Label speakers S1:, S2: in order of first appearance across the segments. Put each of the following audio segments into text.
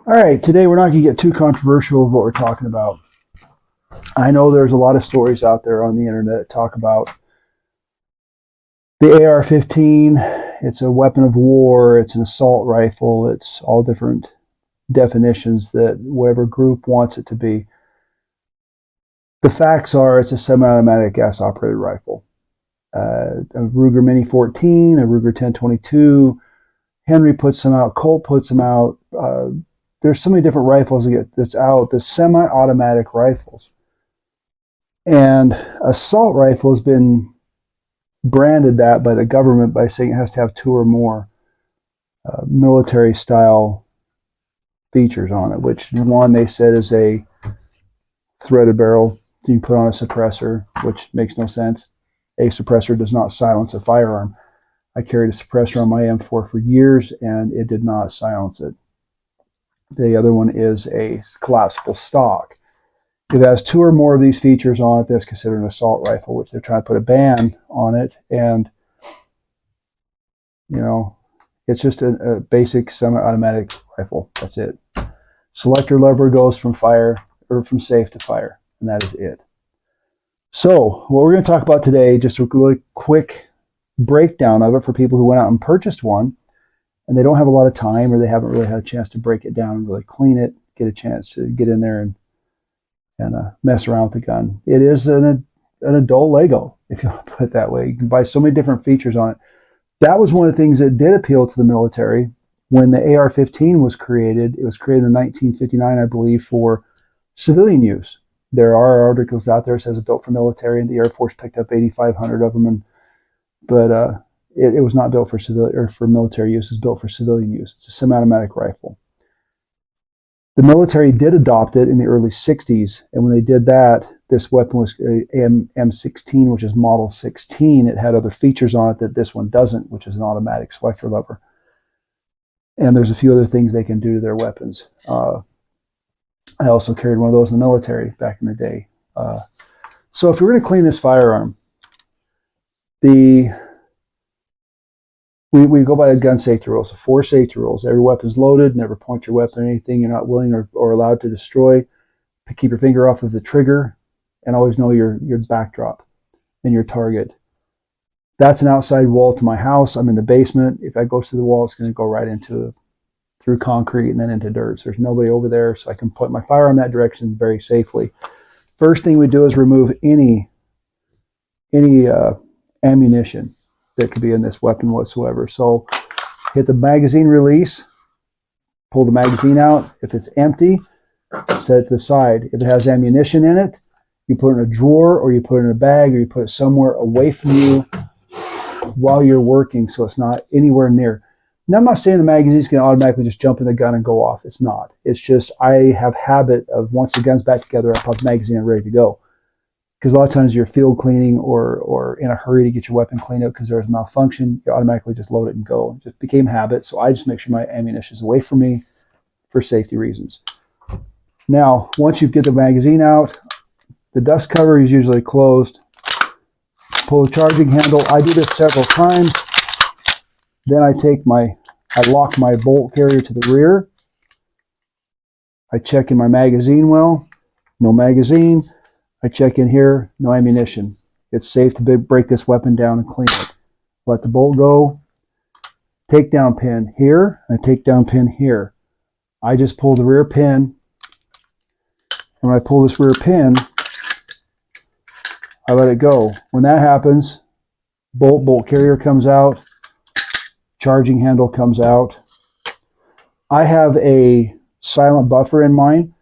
S1: All right, today we're not going to get too controversial with what we're talking about. I know there's a lot of stories out there on the internet that talk about the AR-15. It's a weapon of war. It's an assault rifle. It's all different definitions that whatever group wants it to be. The facts are it's a semi-automatic gas-operated rifle. A Ruger Mini 14, a Ruger 1022. Henry puts them out. Colt puts them out. There's so many different rifles that's out. The semi-automatic rifles. And assault rifle has been branded that by the government by saying it has to have two or more military-style features on it, which one they said is a threaded barrel that you put on a suppressor, which makes no sense. A suppressor does not silence a firearm. I carried a suppressor on my M4 for years, and it did not silence it. The other one is a collapsible stock. If it has two or more of these features on it, that's considered an assault rifle, which they're trying to put a ban on it. And, you know, it's just a basic semi-automatic rifle. That's it. Selector lever goes from fire or from safe to fire, and that is it. So what we're going to talk about today, just a really quick breakdown of it for people who went out and purchased one and they don't have a lot of time, or they haven't really had a chance to break it down and really clean it, get a chance to get in there and mess around with the gun. It is an adult Lego, if you want to put it that way. You can buy so many different features on it. That was one of the things that did appeal to the military. When the AR-15 was created, it was created in 1959, I believe, for civilian use. There are articles out there that says it's built for military, and the Air Force picked up 8,500 of them. But it was not built for civilian or for military use. It's built for civilian use. It's a semi-automatic rifle. The military did adopt it in the early 60s, and when they did that, this weapon was M16, which is Model 16. It had other features on it that this one doesn't, which is an automatic selector lever. And there's a few other things they can do to their weapons. I also carried one of those in the military back in the day. So if we're going to clean this firearm, we go by the gun safety rules, the 4 safety rules. Every weapon's loaded. Never point your weapon at anything you're not willing or allowed to destroy. Keep your finger off of the trigger, and always know your backdrop and your target. That's an outside wall to my house. I'm in the basement. If I go through the wall, it's going to go right through concrete and then into dirt. So there's nobody over there, so I can point my firearm that direction very safely. First thing we do is remove any ammunition that could be in this weapon whatsoever. So hit the magazine release, pull the magazine out. If it's empty, set it to the side. If it has ammunition in it, you put it in a drawer, or you put it in a bag, or you put it somewhere away from you while you're working, so it's not anywhere near. Now, I'm not saying the magazine's going to automatically just jump in the gun and go off. It's not. It's just I have habit of once the gun's back together, I pop the magazine and ready to go. Because a lot of times you're field cleaning or in a hurry to get your weapon cleaned up because there's a malfunction, you automatically just load it and go. It just became habit, so I just make sure my ammunition is away from me for safety reasons. Now, once you get the magazine out, the dust cover is usually closed. Pull the charging handle. I do this several times. Then I lock my bolt carrier to the rear. I check in my magazine well. No magazine. I check in here, no ammunition. It's safe to break this weapon down and clean it. Let the bolt go. Takedown pin here, and a takedown pin here. I just pull the rear pin. And when I pull this rear pin, I let it go. When that happens, bolt carrier comes out, charging handle comes out. I have a silent buffer in mine.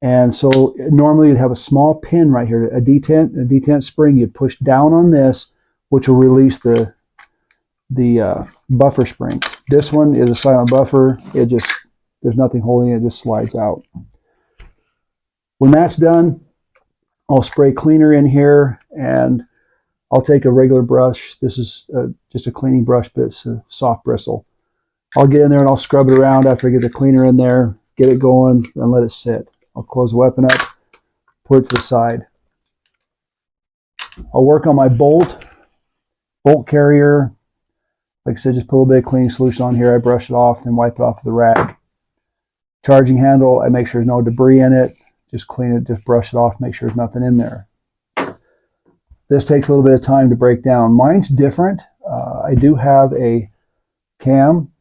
S1: And so normally you'd have a small pin right here, a detent spring. You'd push down on this, which will release the buffer spring. This one is a silent buffer. There's nothing holding it. It just slides out. When that's done, I'll spray cleaner in here, and I'll take a regular brush. This is just a cleaning brush, but it's a soft bristle. I'll get in there and I'll scrub it around after I get the cleaner in there, get it going, and let it sit. I'll close the weapon up, put it to the side. I'll work on my bolt carrier. Like I said, just put a little bit of cleaning solution on here. I brush it off and wipe it off with a rag. Charging handle, I make sure there's no debris in it. Just clean it, just brush it off, make sure there's nothing in there. This takes a little bit of time to break down. Mine's different. I do have a cam.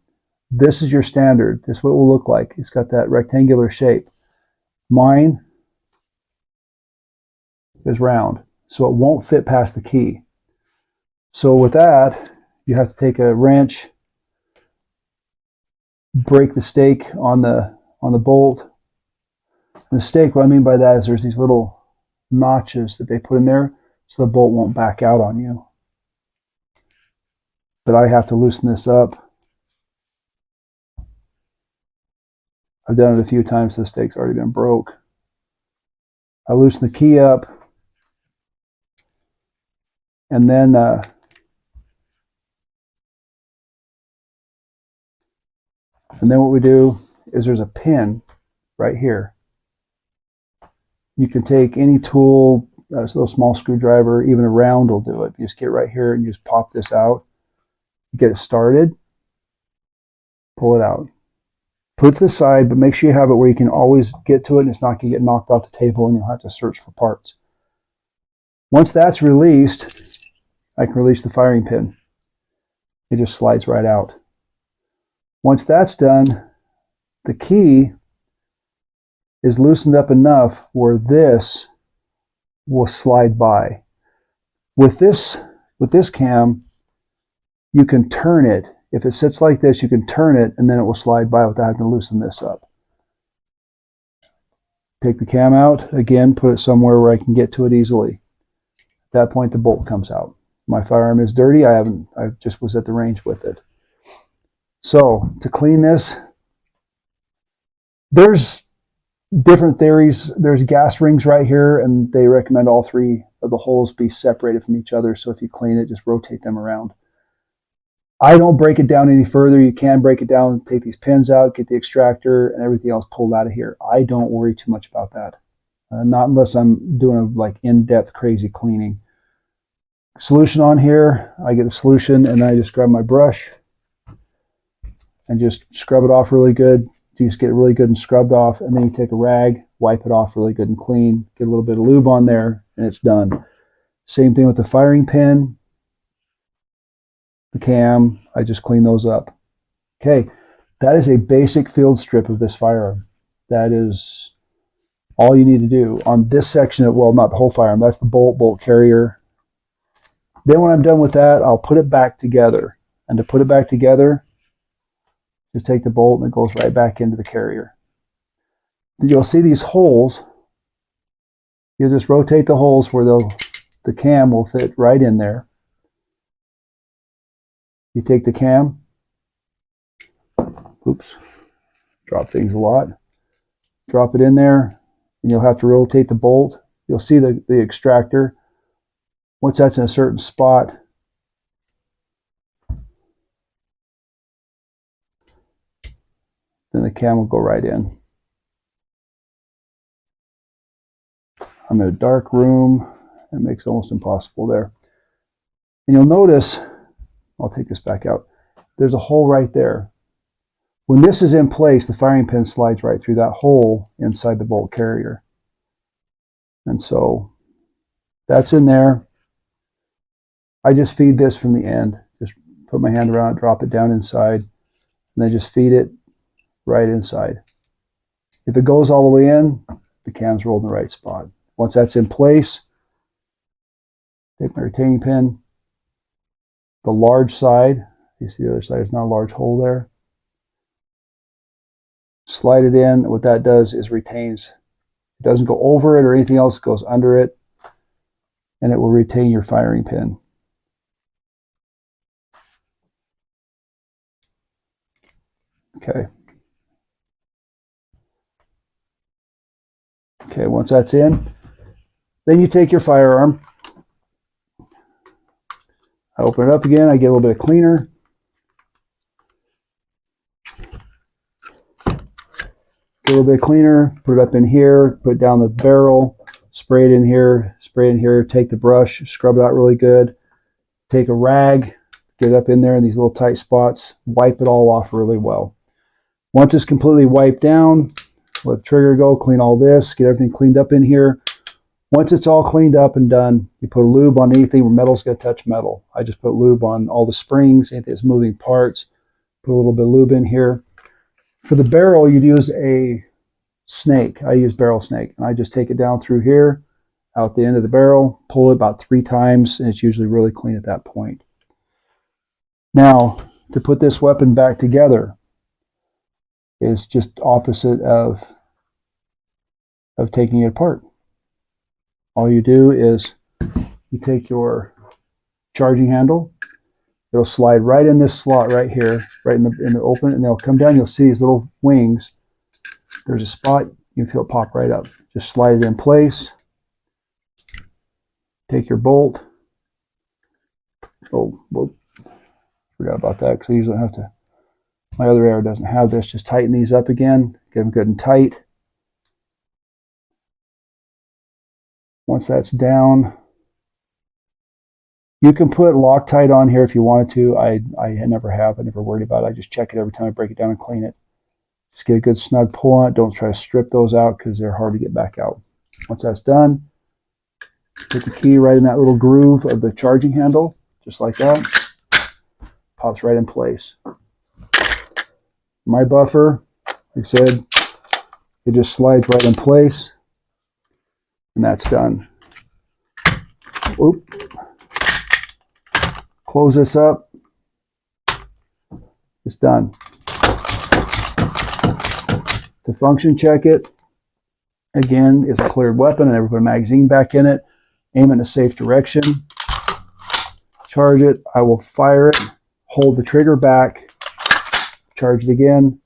S1: This is your standard. This is what it will look like. It's got that rectangular shape. Mine is round, so it won't fit past the key. So with that, you have to take a wrench, break the stake on the bolt. And the stake, what I mean by that is there's these little notches that they put in there so the bolt won't back out on you. But I have to loosen this up. I've done it a few times, the stake's already been broke. I loosen the key up, and then what we do is there's a pin right here. You can take any tool, a little small screwdriver, even a round will do it. You just get right here and you just pop this out. You get it started, pull it out. Put it to the side, but make sure you have it where you can always get to it and it's not going to get knocked off the table and you'll have to search for parts. Once that's released, I can release the firing pin. It just slides right out. Once that's done, the key is loosened up enough where this will slide by. With this cam, you can turn it. If it sits like this, you can turn it and then it will slide by without having to loosen this up. Take the cam out, again, put it somewhere where I can get to it easily. At that point, the bolt comes out. My firearm is dirty. I just was at the range with it. So to clean this, there's different theories. There's gas rings right here, and they recommend all three of the holes be separated from each other. So if you clean it, just rotate them around. I don't break it down any further. You can break it down, take these pins out, get the extractor and everything else pulled out of here. I don't worry too much about that. Not unless I'm doing a like in-depth crazy cleaning. Solution on here, I get the solution and then I just grab my brush and just scrub it off really good. You just get it really good and scrubbed off, and then you take a rag, wipe it off really good and clean, get a little bit of lube on there, and it's done. Same thing with the firing pin, the cam, I just clean those up. Okay, that is a basic field strip of this firearm. That is all you need to do on this section of, well, not the whole firearm, that's the bolt carrier. Then when I'm done with that, I'll put it back together. And to put it back together, just take the bolt and it goes right back into the carrier. You'll see these holes. You'll just rotate the holes where the cam will fit right in there. You take the cam, oops, drop things a lot, drop it in there, and you'll have to rotate the bolt. You'll see the extractor. Once that's in a certain spot, then the cam will go right in. I'm in a dark room. It makes it almost impossible there. And you'll notice, I'll take this back out, there's a hole right there. When this is in place, the firing pin slides right through that hole inside the bolt carrier. And so that's in there. I just feed this from the end. Just put my hand around it, drop it down inside, and then just feed it right inside. If it goes all the way in, the cam's rolled in the right spot. Once that's in place, take my retaining pin, the large side, you see the other side, there's not a large hole there. Slide it in. What that does is retains. It doesn't go over it or anything else, it goes under it, and it will retain your firing pin. Okay. Okay, once that's in, then you take your firearm. I open it up again, I get a little bit of cleaner. Get a little bit cleaner, put it up in here, put it down the barrel, spray it in here, take the brush, scrub it out really good. Take a rag, get it up in there in these little tight spots, wipe it all off really well. Once it's completely wiped down, let the trigger go, clean all this, get everything cleaned up in here. Once it's all cleaned up and done, you put a lube on anything where metal's going to touch metal. I just put lube on all the springs, anything that's moving parts. Put a little bit of lube in here. For the barrel, you'd use a snake. I use barrel snake. And I just take it down through here, out the end of the barrel, pull it about 3 times, and it's usually really clean at that point. Now, to put this weapon back together is just opposite of taking it apart. All you do is you take your charging handle. It'll slide right in this slot right here, right in the open, and they'll come down. You'll see these little wings. There's a spot. You can feel it pop right up. Just slide it in place. Take your bolt. Oh, well, forgot about that because I usually have to. My other arrow doesn't have this. Just tighten these up again. Get them good and tight. Once that's down, you can put Loctite on here if you wanted to. I never have. I never worried about it. I just check it every time I break it down and clean it. Just get a good snug pull on it. Don't try to strip those out because they're hard to get back out. Once that's done, put the key right in that little groove of the charging handle, just like that. Pops right in place. My buffer, like I said, it just slides right in place. And that's done. Oop. Close this up. It's done. To function check it, again, it's a cleared weapon, and I put a magazine back in it. Aim it in a safe direction. Charge it. I will fire it. Hold the trigger back. Charge it again.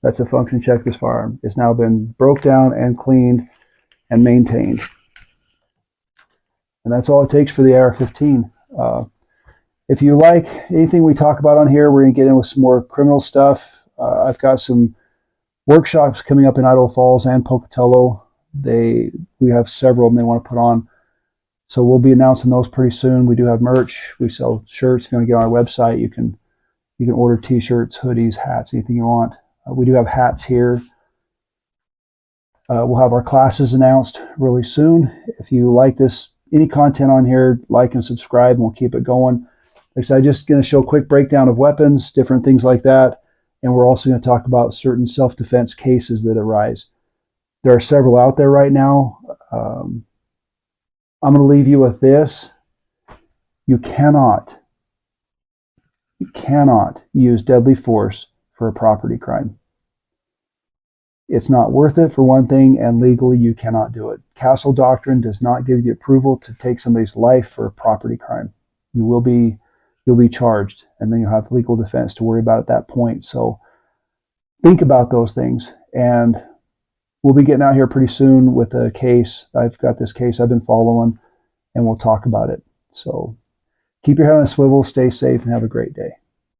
S1: That's a function check this firearm. It's now been broke down and cleaned and maintained. And that's all it takes for the AR-15. If you like anything we talk about on here, we're going to get in with some more criminal stuff. I've got some workshops coming up in Idaho Falls and Pocatello. We have several of them they want to put on. So we'll be announcing those pretty soon. We do have merch. We sell shirts. If you want to get on our website, you can order t-shirts, hoodies, hats, anything you want. We do have hats here. We'll have our classes announced really soon. If you like any content on here, like and subscribe, and we'll keep it going. Like I said, I'm just going to show a quick breakdown of weapons, different things like that. And we're also going to talk about certain self-defense cases that arise. There are several out there right now. I'm going to leave you with this. You cannot use deadly force for a property crime. It's not worth it, for one thing, and legally you cannot do it. Castle Doctrine does not give you the approval to take somebody's life for a property crime. You'll be charged, and then you'll have legal defense to worry about at that point. So think about those things, and we'll be getting out here pretty soon with a case. I've got this case I've been following, and we'll talk about it. So keep your head on a swivel, stay safe, and have a great day.